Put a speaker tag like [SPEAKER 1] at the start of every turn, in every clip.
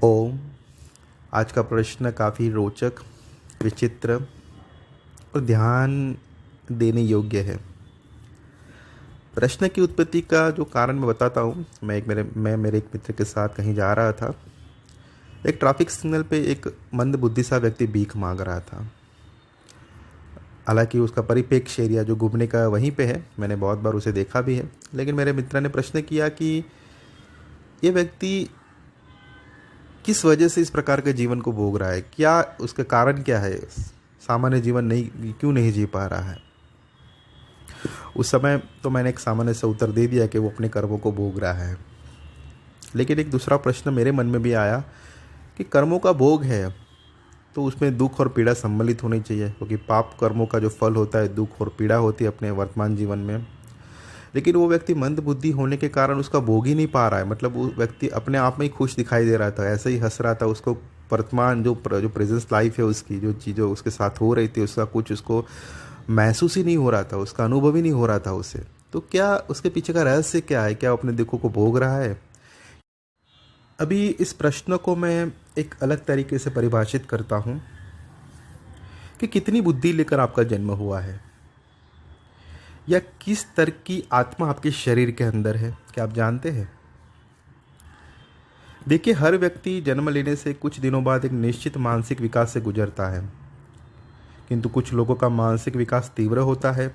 [SPEAKER 1] ओम। आज का प्रश्न काफ़ी रोचक, विचित्र और ध्यान देने योग्य है। प्रश्न की उत्पत्ति का जो कारण मैं बताता हूँ। मैं मेरे एक मित्र के साथ कहीं जा रहा था। एक ट्रैफिक सिग्नल पे एक मंदबुद्धि सा व्यक्ति भीख मांग रहा था। हालांकि उसका परिप्रेक्ष्य एरिया जो घूमने का वहीं पे है, मैंने बहुत बार उसे देखा भी है। लेकिन मेरे मित्र ने प्रश्न किया कि ये व्यक्ति किस वजह से इस प्रकार के जीवन को भोग रहा है, क्या उसका कारण क्या है, सामान्य जीवन नहीं क्यों नहीं जी पा रहा है। उस समय तो मैंने एक सामान्य सा उत्तर दे दिया कि वो अपने कर्मों को भोग रहा है। लेकिन एक दूसरा प्रश्न मेरे मन में भी आया कि कर्मों का भोग है तो उसमें दुख और पीड़ा सम्मिलित होनी चाहिए, क्योंकि पाप कर्मों का जो फल होता है दुख और पीड़ा होती है अपने वर्तमान जीवन में। लेकिन वो व्यक्ति मंद बुद्धि होने के कारण उसका भोग ही नहीं पा रहा है। मतलब वो व्यक्ति अपने आप में ही खुश दिखाई दे रहा था, ऐसे ही हंस रहा था। उसको वर्तमान जो प्रेजेंस लाइफ है, उसकी जो चीज़ें उसके साथ हो रही थी उसका कुछ उसको महसूस ही नहीं हो रहा था, उसका अनुभव ही नहीं हो रहा था उसे। तो क्या उसके पीछे का रहस्य क्या है? क्या वो अपने दुखों को भोग रहा है? अभी इस प्रश्न को मैं एक अलग तरीके से परिभाषित करता हूँ कि कितनी बुद्धि लेकर आपका जन्म हुआ है, या किस तरह की आत्मा आपके शरीर के अंदर है, क्या आप जानते हैं? देखिए, हर व्यक्ति जन्म लेने से कुछ दिनों बाद एक निश्चित मानसिक विकास से गुजरता है। किंतु कुछ लोगों का मानसिक विकास तीव्र होता है,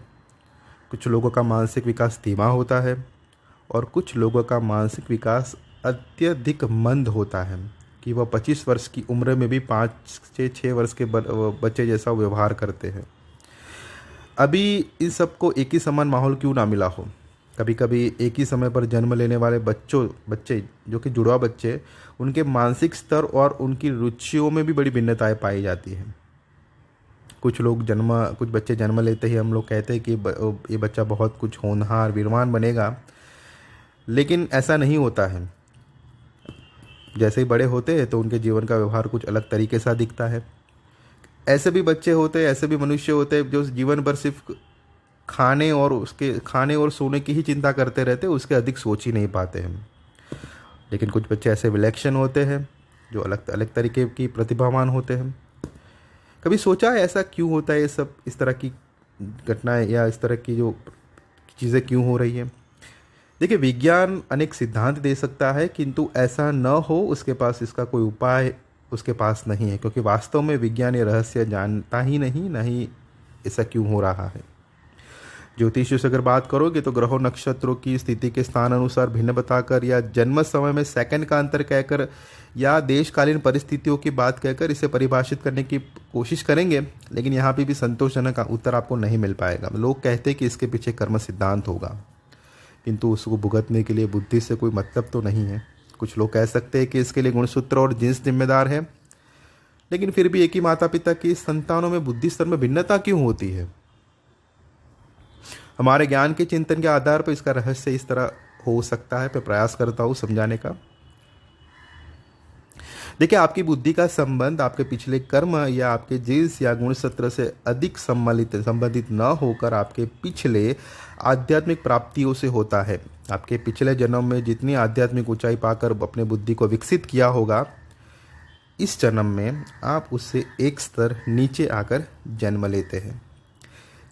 [SPEAKER 1] कुछ लोगों का मानसिक विकास धीमा होता है, और कुछ लोगों का मानसिक विकास अत्यधिक मंद होता है कि वह 25 वर्ष की उम्र में भी 5 से 6 वर्ष के बच्चे जैसा व्यवहार करते हैं। अभी इन सबको एक ही समान माहौल क्यों ना मिला हो? कभी कभी एक ही समय पर जन्म लेने वाले बच्चे जो कि जुड़वा बच्चे, उनके मानसिक स्तर और उनकी रुचियों में भी बड़ी भिन्नताएं पाई जाती हैं। कुछ बच्चे जन्म लेते ही हम लोग कहते हैं कि ये बच्चा बहुत कुछ होनहार वीरवान बनेगा, लेकिन ऐसा नहीं होता है। जैसे ही बड़े होते हैं तो उनके जीवन का व्यवहार कुछ अलग तरीके से दिखता है। ऐसे भी बच्चे होते हैं, ऐसे भी मनुष्य होते हैं जो जीवन भर सिर्फ खाने और सोने की ही चिंता करते रहते हैं, उसके अधिक सोच ही नहीं पाते हैं। लेकिन कुछ बच्चे ऐसे विलक्षण होते हैं जो अलग अलग तरीके की प्रतिभावान होते हैं। कभी सोचा है ऐसा क्यों होता है? ये सब इस तरह की घटनाएं या इस तरह की जो चीज़ें क्यों हो रही है? देखिए, विज्ञान अनेक सिद्धांत दे सकता है, किंतु ऐसा न हो उसके पास इसका कोई उपाय उसके पास नहीं है, क्योंकि वास्तव में विज्ञान ये रहस्य जानता ही नहीं ऐसा क्यों हो रहा है। ज्योतिषी से अगर बात करोगे तो ग्रहों नक्षत्रों की स्थिति के स्थान अनुसार भिन्न बताकर, या जन्म समय में सेकंड का अंतर कहकर, या देशकालीन परिस्थितियों की बात कहकर इसे परिभाषित करने की कोशिश करेंगे, लेकिन यहाँ पे भी संतोषजनक उत्तर आपको नहीं मिल पाएगा। लोग कहते हैं कि इसके पीछे कर्म सिद्धांत होगा, किंतु उसको भुगतने के लिए बुद्धि से कोई मतलब तो नहीं है। कुछ लोग कह सकते हैं कि इसके लिए गुणसूत्र और जिन्स जिम्मेदार है, लेकिन फिर भी एक ही माता पिता की संतानों में बुद्धि स्तर में भिन्नता क्यों होती है? हमारे ज्ञान के चिंतन के आधार पर इसका रहस्य इस तरह हो सकता है। मैं प्रयास करता हूँ समझाने का। देखिए, आपकी बुद्धि का संबंध आपके पिछले कर्म या आपके जीन्स या गुणसूत्र से अधिक संबंधित न होकर आपके पिछले आध्यात्मिक प्राप्तियों से होता है। आपके पिछले जन्म में जितनी आध्यात्मिक ऊंचाई पाकर अपने बुद्धि को विकसित किया होगा, इस जन्म में आप उससे एक स्तर नीचे आकर जन्म लेते हैं।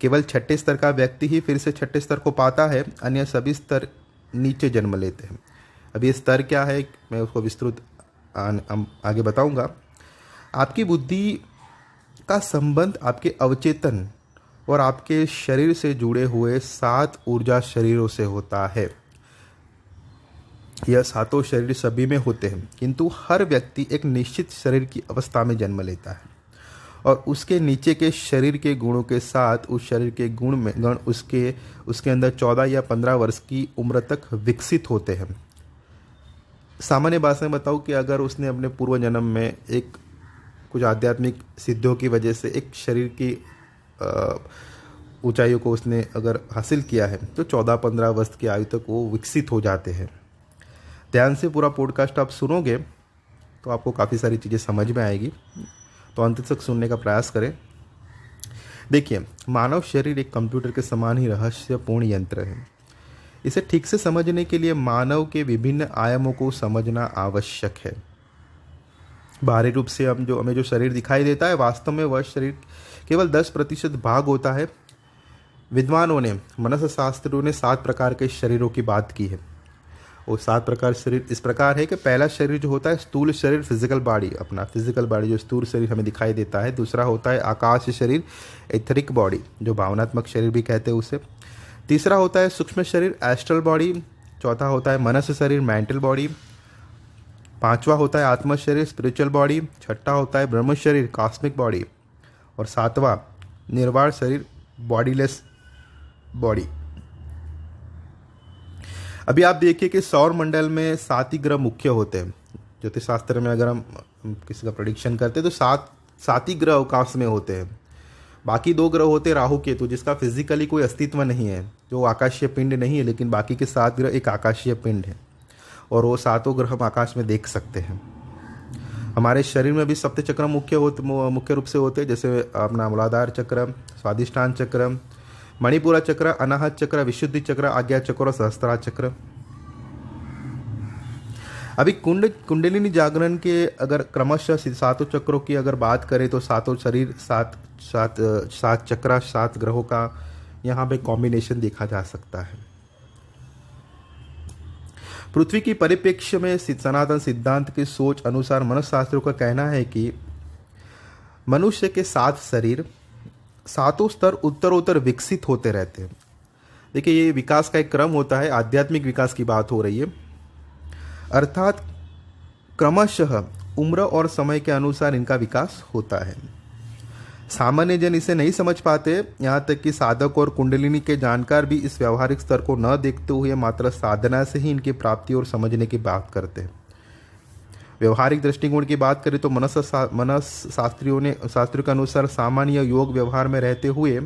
[SPEAKER 1] केवल छठे स्तर का व्यक्ति ही फिर से छठे स्तर को पाता है, अन्य सभी स्तर नीचे जन्म लेते हैं। अब ये स्तर क्या है मैं उसको विस्तृत आगे बताऊंगा। आपकी बुद्धि का संबंध आपके अवचेतन और आपके शरीर से जुड़े हुए 7 ऊर्जा शरीरों से होता है। यह 7 शरीर सभी में होते हैं, किंतु हर व्यक्ति एक निश्चित शरीर की अवस्था में जन्म लेता है और उसके नीचे के शरीर के गुणों के साथ उस शरीर के गण उसके अंदर 14 या 15 वर्ष की उम्र तक विकसित होते हैं। सामान्य भाषा में बताऊँ कि अगर उसने अपने पूर्व जन्म में एक कुछ आध्यात्मिक सिद्धियों की वजह से एक शरीर की ऊंचाइयों को उसने अगर हासिल किया है, तो 14-15 वर्ष की आयु तक वो विकसित हो जाते हैं। ध्यान से पूरा पॉडकास्ट आप सुनोगे तो आपको काफ़ी सारी चीज़ें समझ में आएगी, तो अंत तक सुनने का प्रयास करें। देखिए, मानव शरीर एक कंप्यूटर के समान ही रहस्यपूर्ण यंत्र है। इसे ठीक से समझने के लिए मानव के विभिन्न आयामों को समझना आवश्यक है। बाहरी रूप से हमें जो शरीर दिखाई देता है, वास्तव में वह शरीर केवल 10% भाग होता है। विद्वानों ने, मनस शास्त्रियों ने 7 प्रकार के शरीरों की बात की है। वो 7 प्रकार शरीर इस प्रकार है कि पहला शरीर जो होता है स्थूल शरीर, फिजिकल बॉडी, अपना फिजिकल बॉडी जो स्थूल शरीर हमें दिखाई देता है। दूसरा होता है आकाश शरीर, एथरिक बॉडी, जो भावनात्मक शरीर भी कहते हैं उसे। तीसरा होता है सूक्ष्म शरीर, एस्ट्रल बॉडी। चौथा होता है मनस शरीर, मेंटल बॉडी। पांचवा होता है आत्म शरीर, स्पिरिचुअल बॉडी। छठा होता है ब्रह्म शरीर, कॉस्मिक बॉडी। और सातवां निर्वाण शरीर, बॉडीलेस बॉडी। अभी आप देखिए कि सौर मंडल में 7 ही ग्रह मुख्य होते हैं। ज्योतिष शास्त्र में अगर हम किसी का प्रेडिक्शन करते हैं तो 7 ही ग्रह अवकाश में होते हैं। बाकी 2 ग्रह होते हैं राहु केतु, जिसका फिजिकली कोई अस्तित्व नहीं है, जो आकाशीय पिंड नहीं है, लेकिन बाकी के 7 ग्रह एक आकाशीय पिंड है और वो 7 ग्रह हम आकाश में देख सकते हैं। हमारे शरीर में भी सप्त चक्र मुख्य रूप से होते हैं, जैसे अपना मूलाधार चक्र, स्वादिष्ठान चक्र, मणिपुरा चक्र, अनाहत चक्र, विशुद्धि चक्र, आज्ञा चक्र और सहस्त्रार चक्र। अभी कुंडलिनी जागरण के अगर क्रमशः 7 चक्रों की अगर बात करें तो 7 शरीर, 7 चक्र, 7 ग्रहों का यहाँ पे कॉम्बिनेशन देखा जा सकता है। पृथ्वी की परिप्रेक्ष्य में सनातन सिद्धांत की सोच अनुसार मनस्शास्त्रियों का कहना है कि मनुष्य के 7 शरीर, 7 स्तर उत्तरोत्तर विकसित होते रहते हैं। देखिए, ये विकास का एक क्रम होता है, आध्यात्मिक विकास की बात हो रही है, अर्थात क्रमशः उम्र और समय के अनुसार इनका विकास होता है। सामान्य जन इसे नहीं समझ पाते, यहाँ तक कि साधक और कुंडलिनी के जानकार भी इस व्यवहारिक स्तर को न देखते हुए मात्र साधना से ही इनकी प्राप्ति और समझने की बात करते हैं। व्यवहारिक दृष्टिकोण की बात करें तो मनस शास्त्रियों के अनुसार सामान्य योग व्यवहार में रहते हुए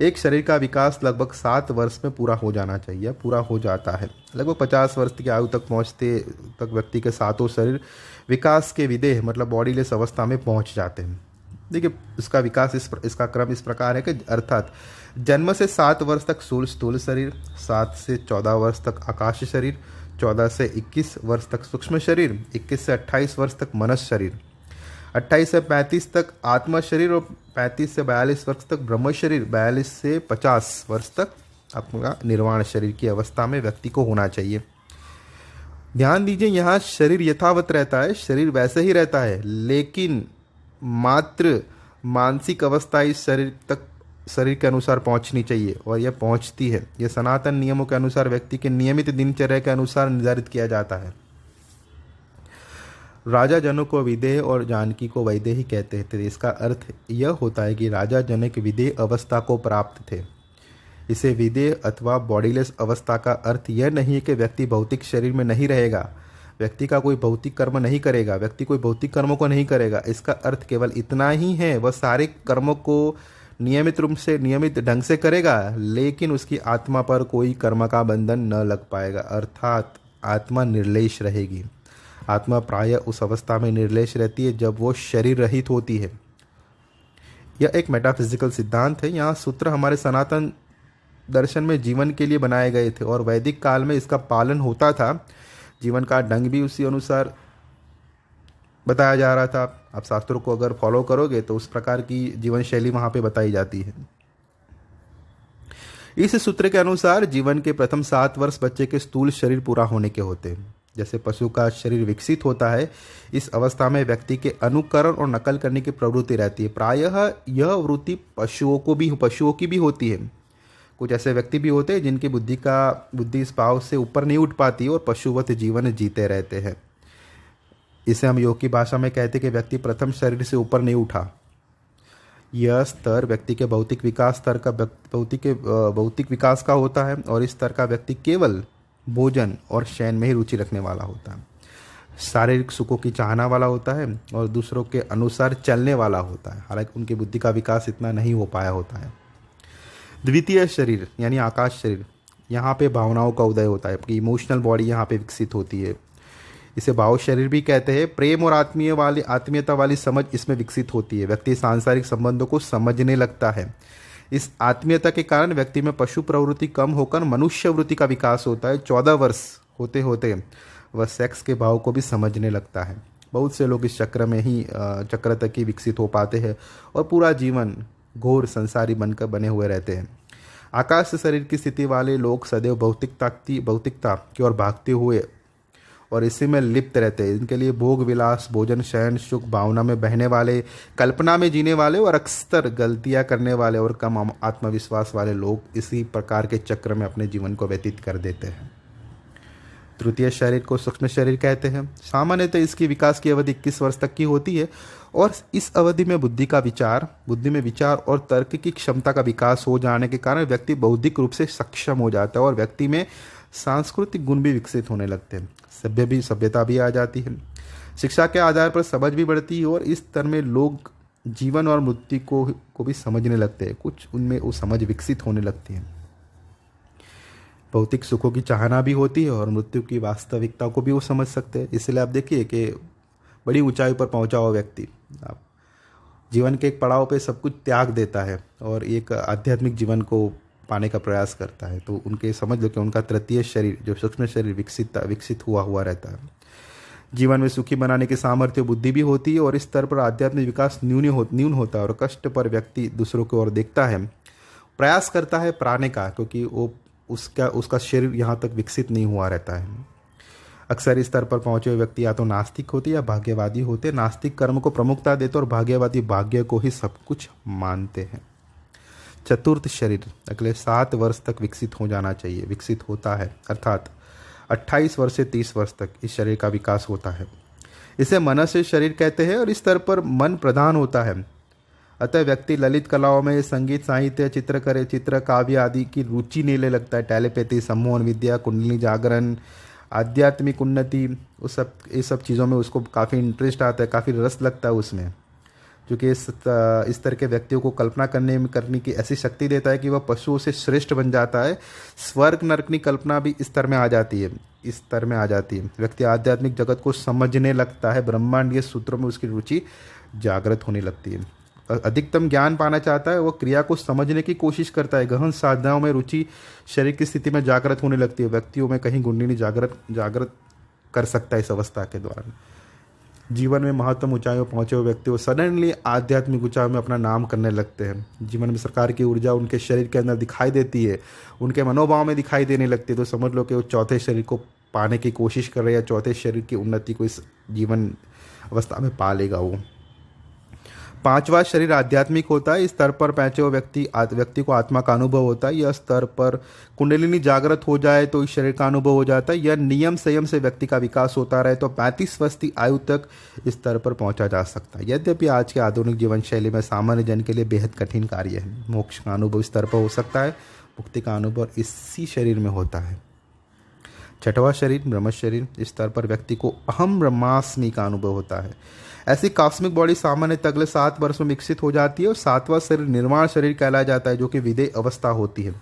[SPEAKER 1] एक शरीर का विकास लगभग 7 वर्ष में पूरा हो जाना चाहिए, पूरा हो जाता है। लगभग 50 वर्ष की आयु तक पहुँचते तक व्यक्ति के 7 शरीर विकास के विदेह मतलब बॉडीलेस अवस्था में पहुँच जाते हैं। देखिए, इसका विकास इसका क्रम इस प्रकार है कि अर्थात जन्म से 7 वर्ष तक स्थूल शरीर, 7 से 14 वर्ष तक आकाश शरीर, 14 से 21 वर्ष तक सूक्ष्म शरीर, 21 से 28 वर्ष तक मनस शरीर, 28 से 35 तक आत्मा शरीर और 35 से 42 वर्ष तक ब्रह्म शरीर, 42 से 50 वर्ष तक आपका निर्वाण शरीर की अवस्था में व्यक्ति को होना चाहिए। ध्यान दीजिए, यहाँ शरीर यथावत रहता है, शरीर वैसे ही रहता है, लेकिन मात्र मानसिक अवस्था इस शरीर के अनुसार पहुंचनी चाहिए और यह पहुंचती है। यह सनातन नियमों के अनुसार व्यक्ति के नियमित दिनचर्या के अनुसार निर्धारित किया जाता है। राजा जनों को विदेह और जानकी को वैदेही कहते थे। इसका अर्थ यह होता है कि राजा जनक विदेह अवस्था को प्राप्त थे। इसे विदेह अथवा बॉडीलेस अवस्था का अर्थ यह नहीं है कि व्यक्ति भौतिक शरीर में नहीं रहेगा, व्यक्ति का कोई भौतिक कर्म नहीं करेगा, व्यक्ति कोई भौतिक कर्मों को नहीं करेगा। इसका अर्थ केवल इतना ही है, वह सारे कर्मों को नियमित रूप से नियमित ढंग से करेगा, लेकिन उसकी आत्मा पर कोई कर्म का बंधन न लग पाएगा, अर्थात आत्मा निर्लेश रहेगी। आत्मा प्रायः उस अवस्था में निर्लेश रहती है जब वो शरीर रहित होती है। यह एक मेटाफिजिकल सिद्धांत है। यहाँ सूत्र हमारे सनातन दर्शन में जीवन के लिए बनाए गए थे और वैदिक काल में इसका पालन होता था। जीवन का ढंग भी उसी अनुसार बताया जा रहा था। आप शास्त्रों को अगर फॉलो करोगे तो उस प्रकार की जीवन शैली वहाँ पे बताई जाती है। इस सूत्र के अनुसार जीवन के प्रथम 7 वर्ष बच्चे के स्थूल शरीर पूरा होने के होते हैं। जैसे पशु का शरीर विकसित होता है, इस अवस्था में व्यक्ति के अनुकरण और नकल करने की प्रवृत्ति रहती है। प्रायः यह वृत्ति पशुओं की भी होती है। कुछ ऐसे व्यक्ति भी होते हैं जिनकी बुद्धि इस भाव से ऊपर नहीं उठ पाती और पशुवत जीवन जीते रहते हैं। इसे हम योग की भाषा में कहते हैं कि व्यक्ति प्रथम शरीर से ऊपर नहीं उठा। यह स्तर व्यक्ति के भौतिक विकास स्तर का भौतिक विकास का होता है और इस स्तर का व्यक्ति केवल भोजन और शयन में ही रुचि रखने वाला होता है, शारीरिक सुखों की चाहना वाला होता है और दूसरों के अनुसार चलने वाला होता है। हालांकि उनकी बुद्धि का विकास इतना नहीं हो पाया होता है। द्वितीय शरीर यानी आकाश शरीर, यहाँ पे भावनाओं का उदय होता है। आपकी इमोशनल बॉडी यहाँ पे विकसित होती है। इसे भाव शरीर भी कहते हैं। प्रेम और आत्मीयता वाली समझ इसमें विकसित होती है। व्यक्ति सांसारिक संबंधों को समझने लगता है। इस आत्मीयता के कारण व्यक्ति में पशु प्रवृत्ति कम होकर मनुष्य वृत्ति का विकास होता है। 14 वर्ष होते होते वह सेक्स के भाव को भी समझने लगता है। बहुत से लोग इस चक्र तक ही विकसित हो पाते हैं और पूरा जीवन घोर संसारी बनकर बने हुए रहते हैं। आकाश शरीर की स्थिति वाले लोग सदैव भौतिकता की ओर भागते हुए और इसी में लिप्त रहते हैं। इनके लिए भोग विलास, भोजन, शयन, सुख, भावना में बहने वाले, कल्पना में जीने वाले और अक्सर गलतियां करने वाले और कम आत्मविश्वास वाले लोग इसी प्रकार के चक्र में अपने जीवन को व्यतीत कर देते हैं। तृतीय शरीर को सूक्ष्म शरीर कहते हैं। सामान्यतः इसकी विकास की अवधि 21 वर्ष तक की होती है और इस अवधि में बुद्धि में विचार और तर्क की क्षमता का विकास हो जाने के कारण व्यक्ति बौद्धिक रूप से सक्षम हो जाता है और व्यक्ति में सांस्कृतिक गुण भी विकसित होने लगते हैं। सभ्यता भी आ जाती है। शिक्षा के आधार पर समझ भी बढ़ती है और इस स्तर में लोग जीवन और मृत्यु को भी समझने लगते हैं। कुछ उनमें वो समझ विकसित होने लगती है। भौतिक सुखों की चाहना भी होती है और मृत्यु की वास्तविकता को भी वो समझ सकते हैं। इसलिए आप देखिए कि बड़ी ऊंचाई पर पहुंचा हुआ व्यक्ति आप जीवन के एक पड़ाव पे सब कुछ त्याग देता है और एक आध्यात्मिक जीवन को पाने का प्रयास करता है, तो उनके समझ लो कि उनका तृतीय शरीर जो सूक्ष्म शरीर विकसित हुआ रहता है। जीवन में सुखी बनाने की सामर्थ्य बुद्धि भी होती है और इस स्तर पर आध्यात्मिक विकास न्यून होता है और कष्ट पर व्यक्ति दूसरों की ओर देखता है, प्रयास करता है प्राणे का, क्योंकि वो उसका शरीर यहाँ तक विकसित नहीं हुआ रहता है। अक्सर इस स्तर पर पहुंचे हुए व्यक्ति या तो नास्तिक होते या भाग्यवादी होते। नास्तिक कर्म को प्रमुखता देते और भाग्यवादी भाग्य को ही सब कुछ मानते हैं। चतुर्थ शरीर अगले 7 वर्ष तक विकसित हो जाना चाहिए, विकसित होता है, अर्थात 28 वर्ष से 30 वर्ष तक इस शरीर का विकास होता है। इसे मनस्य शरीर कहते हैं और इस स्तर पर मन प्रधान होता है। अतः व्यक्ति ललित कलाओं में संगीत, साहित्य, चित्र, काव्य आदि की रुचि लेने लगता है। टेलीपैथी, सम्मोहन विद्या, कुंडली जागरण, आध्यात्मिक उन्नति, ये सब चीज़ों में उसको काफ़ी इंटरेस्ट आता है, काफ़ी रस लगता है उसमें, क्योंकि इस तरह के व्यक्तियों को कल्पना करने की ऐसी शक्ति देता है कि वह पशुओं से श्रेष्ठ बन जाता है। स्वर्ग नरक की कल्पना भी इस स्तर में आ जाती है। व्यक्ति आध्यात्मिक जगत को समझने लगता है। ब्रह्मांडीय सूत्रों में उसकी रुचि जागृत होने लगती है। अधिकतम ज्ञान पाना चाहता है, वह क्रिया को समझने की कोशिश करता है। गहन साधनाओं में रुचि शरीर की स्थिति में जागृत होने लगती है। व्यक्तियों में कहीं कुंडलिनी जागृत कर सकता है इस अवस्था के द्वारा। जीवन में महत्तम ऊंचाइयों पहुंचे हुए व्यक्ति वो सडनली आध्यात्मिक ऊंचाइयों में अपना नाम करने लगते हैं। जीवन में सरकार की ऊर्जा उनके शरीर के अंदर दिखाई देती है, उनके मनोभाव में दिखाई देने लगती है। तो समझ लो कि वो चौथे शरीर को पाने की कोशिश कर रहे हैं या चौथे शरीर की उन्नति को इस जीवन अवस्था में पा लेगा वो। 5वां शरीर आध्यात्मिक होता है। इस स्तर पर पहुंचे हुए व्यक्ति को आत्मा का अनुभव होता है। यह स्तर पर कुंडलिनी जागृत हो जाए तो इस शरीर का अनुभव हो जाता है। यह नियम संयम से व्यक्ति का विकास होता रहे तो 35 वर्ष की आयु तक इस स्तर पर पहुंचा जा सकता है। यद्यपि आज के आधुनिक जीवन शैली में सामान्य जन के लिए बेहद कठिन कार्य है। मोक्ष का अनुभव इस स्तर पर हो सकता है, मुक्ति का अनुभव इसी शरीर में होता है। 6वां शरीर ब्रह्म शरीर। इस स्तर पर व्यक्ति को अहम ब्रह्मास्मि का अनुभव होता है। ऐसी कॉस्मिक बॉडी सामान्यतः अगले 7 वर्ष में विकसित हो जाती है और 7वां शरीर निर्वाण शरीर कहलाया जाता है, जो कि विदेह अवस्था होती है।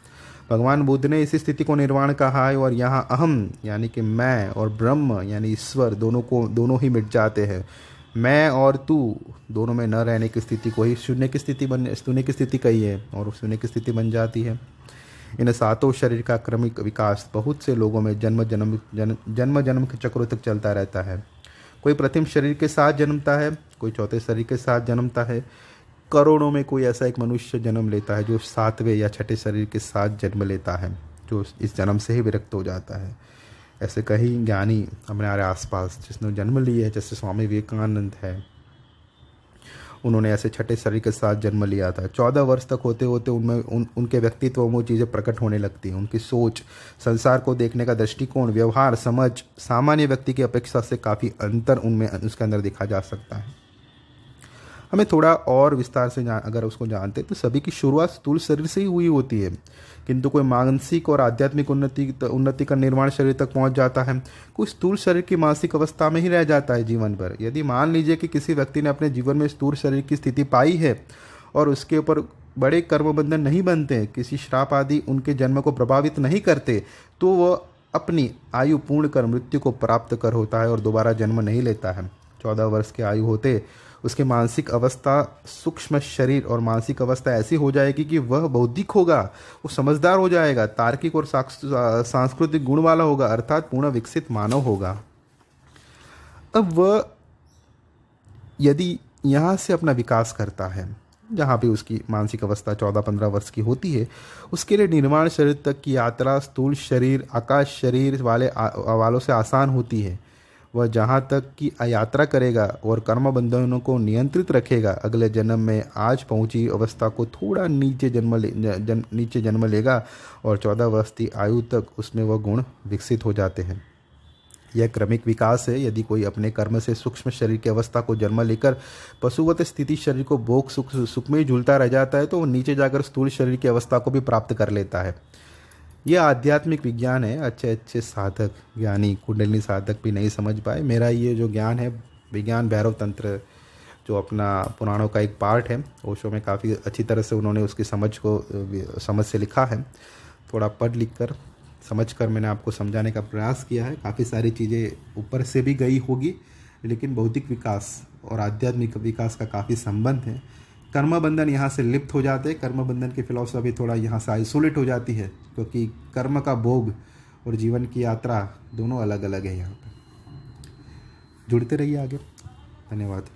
[SPEAKER 1] भगवान बुद्ध ने इसी स्थिति को निर्वाण कहा है और यहाँ अहम यानी कि मैं और ब्रह्म यानी ईश्वर दोनों ही मिट जाते हैं। मैं और तू दोनों में न रहने की स्थिति को ही शून्य की स्थिति कही है और शून्य की स्थिति बन जाती है। इन 7 शरीर का क्रमिक विकास बहुत से लोगों में जन्म जन्म के चक्रों तक चलता रहता है। कोई प्रथम शरीर के साथ जन्मता है, कोई चौथे शरीर के साथ जन्मता है। करोड़ों में कोई ऐसा एक मनुष्य जन्म लेता है जो 7वें या 6ठे शरीर के साथ जन्म लेता है, जो इस जन्म से ही विरक्त हो जाता है। ऐसे कई ज्ञानी हमारे आसपास जिसने जन्म लिए है, जैसे स्वामी विवेकानंद है, उन्होंने ऐसे 6ठे शरीर के साथ जन्म लिया था। 14 वर्ष तक होते होते उनमें उनके व्यक्तित्व में वो चीज़ें प्रकट होने लगती हैं। उनकी सोच, संसार को देखने का दृष्टिकोण, व्यवहार, समझ सामान्य व्यक्ति की अपेक्षा से काफ़ी अंतर उसके अंदर देखा जा सकता है। हमें थोड़ा और विस्तार से अगर उसको जानते हैं तो सभी की शुरुआत स्थूल शरीर से ही हुई होती है, किंतु कोई मानसिक और आध्यात्मिक उन्नति का निर्माण शरीर तक पहुंच जाता है। कोई स्थूल शरीर की मानसिक अवस्था में ही रह जाता है जीवन भर। यदि मान लीजिए कि किसी व्यक्ति ने अपने जीवन में स्थूल शरीर की स्थिति पाई है और उसके ऊपर बड़े कर्म बंधन नहीं बनते हैं, किसी श्राप आदि उनके जन्म को प्रभावित नहीं करते, तो वह अपनी आयु पूर्ण कर मृत्यु को प्राप्त कर होता है और दोबारा जन्म नहीं लेता है। 14 वर्ष की आयु होते उसकी मानसिक अवस्था, सूक्ष्म शरीर और मानसिक अवस्था ऐसी हो जाएगी कि वह बौद्धिक होगा, वो समझदार हो जाएगा, तार्किक और सांस्कृतिक गुण वाला होगा, अर्थात पूर्ण विकसित मानव होगा। अब वह यदि यहाँ से अपना विकास करता है, जहाँ पे उसकी मानसिक अवस्था 14-15 वर्ष की होती है, उसके लिए निर्माण शरीर तक की यात्रा स्थूल शरीर आकाश शरीर वालों से आसान होती है। वह जहाँ तक की यात्रा करेगा और कर्म बंधनों को नियंत्रित रखेगा, अगले जन्म में आज पहुंची अवस्था को थोड़ा नीचे जन्म लेगा और 14 वर्ष की आयु तक उसमें वह गुण विकसित हो जाते हैं। यह क्रमिक विकास है। यदि कोई अपने कर्म से सूक्ष्म शरीर की अवस्था को जन्म लेकर पशुवत स्थिति शरीर को भोग सुख में ही झूलता रह जाता है, तो वह नीचे जाकर स्थूल शरीर की अवस्था को भी प्राप्त कर लेता है। यह आध्यात्मिक विज्ञान है। अच्छे अच्छे साधक ज्ञानी कुंडलिनी साधक भी नहीं समझ पाए। मेरा ये जो ज्ञान है, विज्ञान भैरव तंत्र, जो अपना पुराणों का एक पार्ट है, ओशो में काफ़ी अच्छी तरह से उन्होंने उसकी समझ से लिखा है। थोड़ा पढ़ लिख कर समझ कर मैंने आपको समझाने का प्रयास किया है। काफ़ी सारी चीज़ें ऊपर से भी गई होगी, लेकिन भौतिक विकास और आध्यात्मिक विकास का काफ़ी संबंध है। कर्म बंधन यहाँ से लिप्त हो जाते हैं। कर्म बंधन की फिलॉसफी थोड़ा यहाँ से आइसोलेट हो जाती है, क्योंकि कर्म का भोग और जीवन की यात्रा दोनों अलग अलग है। यहाँ पर जुड़ते रहिए आगे। धन्यवाद।